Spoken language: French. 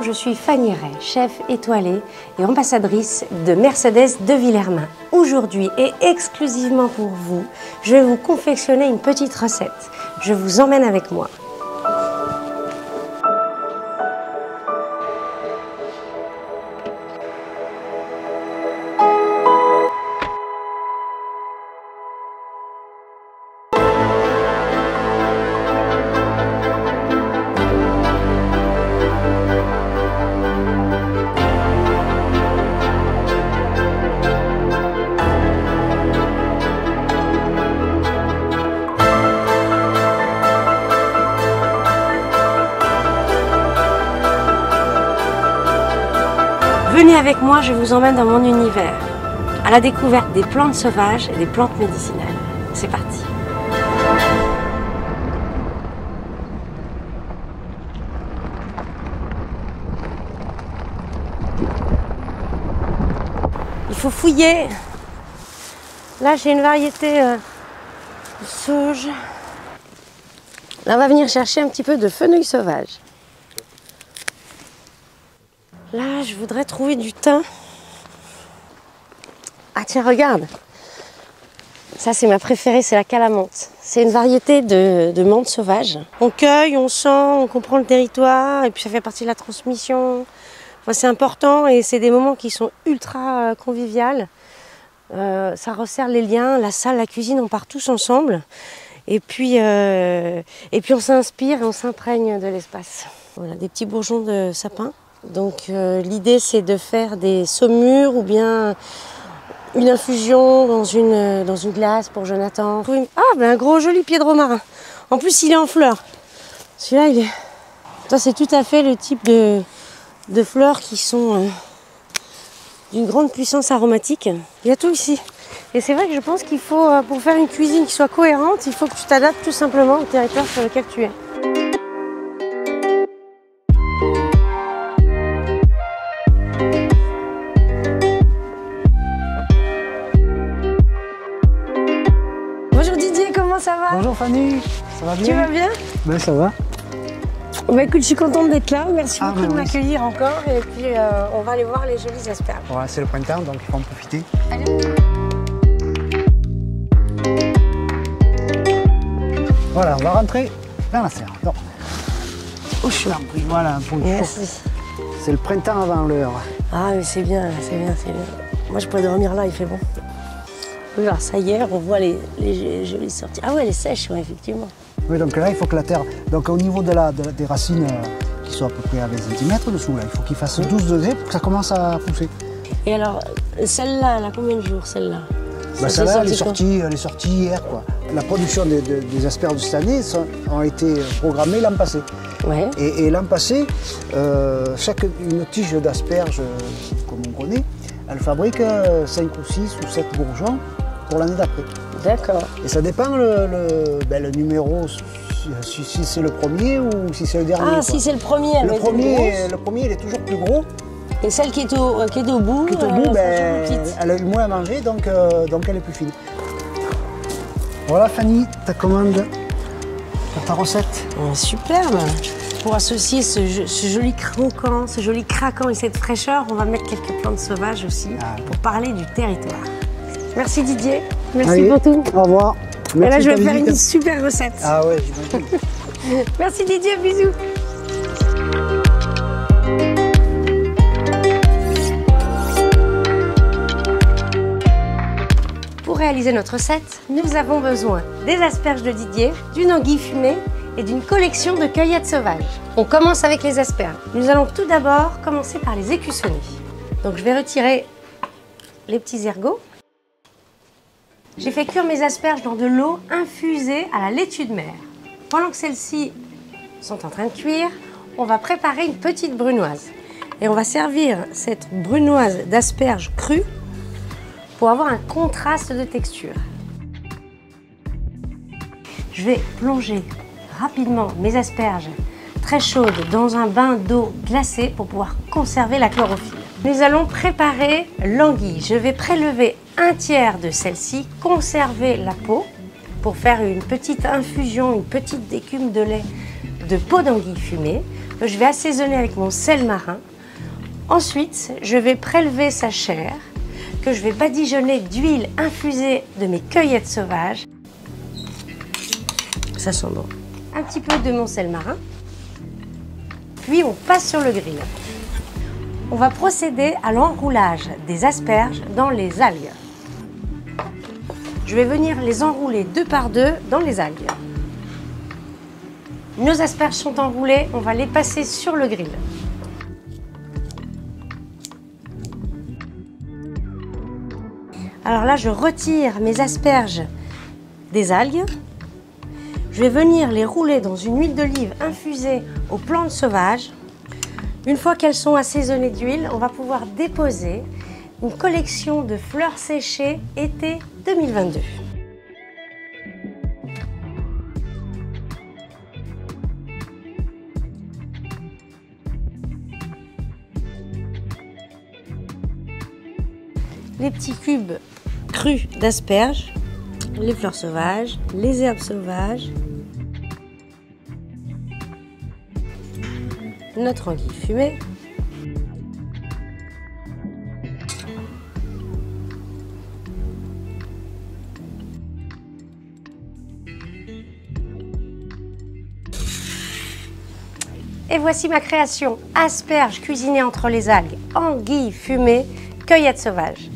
je suis Fanny Ray, chef étoilée et ambassadrice de Mercedes de Villermin. Aujourd'hui et exclusivement pour vous, je vais vous confectionner une petite recette. Je vous emmène avec moi. Venez avec moi, je vous emmène dans mon univers, à la découverte des plantes sauvages et des plantes médicinales. C'est parti! Il faut fouiller. Là, j'ai une variété de sauge. Là, on va venir chercher un petit peu de fenouil sauvage. Là, je voudrais trouver du thym. Ah tiens, regarde. Ça, c'est ma préférée, c'est la calamante. C'est une variété de menthe sauvage. On cueille, on sent, on comprend le territoire, et puis ça fait partie de la transmission. Enfin, c'est important et c'est des moments qui sont ultra conviviales. Ça resserre les liens, la salle, la cuisine, on part tous ensemble. Et puis on s'inspire et on s'imprègne de l'espace. Voilà, des petits bourgeons de sapin. Donc l'idée c'est de faire des saumures ou bien une infusion dans une glace pour Jonathan. Ah ben un gros joli pied de romarin. En plus il est en fleurs. Celui-là il est... Ça c'est tout à fait le type de fleurs qui sont d'une grande puissance aromatique. Il y a tout ici. Et c'est vrai que je pense qu'il faut, pour faire une cuisine qui soit cohérente, il faut que tu t'adaptes tout simplement au territoire sur lequel tu es. Ça va? Bonjour Fanny, ça va bien? Tu vas bien? Ben ça va. Bah écoute, je suis contente d'être là, merci beaucoup de m'accueillir encore et puis on va aller voir les jolies asperges. Ouais, c'est le printemps donc il faut en profiter. Allez. Voilà, on va rentrer dans la serre. Donc, où je suis pris, voilà, pour c'est le printemps avant l'heure. Ah mais c'est bien, c'est bien, c'est bien. Moi je pourrais dormir là, il fait bon. Alors ça y est, on voit les jolies sorties. Ah ouais, elle est sèche, ouais, effectivement. Oui, donc là, il faut que la terre... Donc au niveau des racines qui sont à peu près à 20 cm dessous, là, il faut qu'il fasse 12 degrés pour que ça commence à pousser. Et alors, celle-là, elle a combien de jours, celle-là? Bah, celle-là, elle est sortie hier, quoi. La production des asperges de cette année ont été programmées l'an passé. Ouais. Et l'an passé, une tige d'asperges, comme on connaît, elle fabrique 5 ou 6 ou 7 bourgeons pour l'année d'après. D'accord. Et ça dépend le numéro, si c'est le premier ou si c'est le dernier. Ah, quoi. Si c'est le premier, elle le premier, il est toujours plus gros. Et celle qui est au bout, elle a eu moins à manger, donc elle est plus fine. Voilà Fanny, ta commande pour ta recette. Oh, superbe. Pour associer ce joli croquant, ce joli craquant et cette fraîcheur, on va mettre quelques plantes sauvages aussi pour parler du territoire. Merci Didier, merci pour tout. Au revoir. Merci. Et là je vais faire une super recette. Ah ouais, j'imagine. Merci Didier, bisous. Pour réaliser notre recette, nous avons besoin des asperges de Didier, d'une anguille fumée et d'une collection de cueillettes sauvages. On commence avec les asperges. Nous allons tout d'abord commencer par les écussonner. Donc je vais retirer les petits ergots. J'ai fait cuire mes asperges dans de l'eau infusée à la laitue de mer. Pendant que celles-ci sont en train de cuire, on va préparer une petite brunoise. Et on va servir cette brunoise d'asperges crues pour avoir un contraste de texture. Je vais plonger rapidement mes asperges très chaudes dans un bain d'eau glacée pour pouvoir conserver la chlorophylle. Nous allons préparer l'anguille. Je vais prélever un tiers de celle-ci, conserver la peau pour faire une petite infusion, une petite décume de lait de peau d'anguille fumée. Je vais assaisonner avec mon sel marin. Ensuite, je vais prélever sa chair que je vais badigeonner d'huile infusée de mes cueillettes sauvages. Ça sent bon. Un petit peu de mon sel marin. Puis on passe sur le grill. On va procéder à l'enroulage des asperges dans les algues. Je vais venir les enrouler 2 par 2 dans les algues. Nos asperges sont enroulées, on va les passer sur le grill. Alors là, je retire mes asperges des algues. Je vais venir les rouler dans une huile d'olive infusée aux plantes sauvages. Une fois qu'elles sont assaisonnées d'huile, on va pouvoir déposer une collection de fleurs séchées été 2022. Les petits cubes crus d'asperges, les fleurs sauvages, les herbes sauvages, notre endive fumée, et voici ma création, asperges cuisinées entre les algues, anguilles fumées, cueillettes sauvages.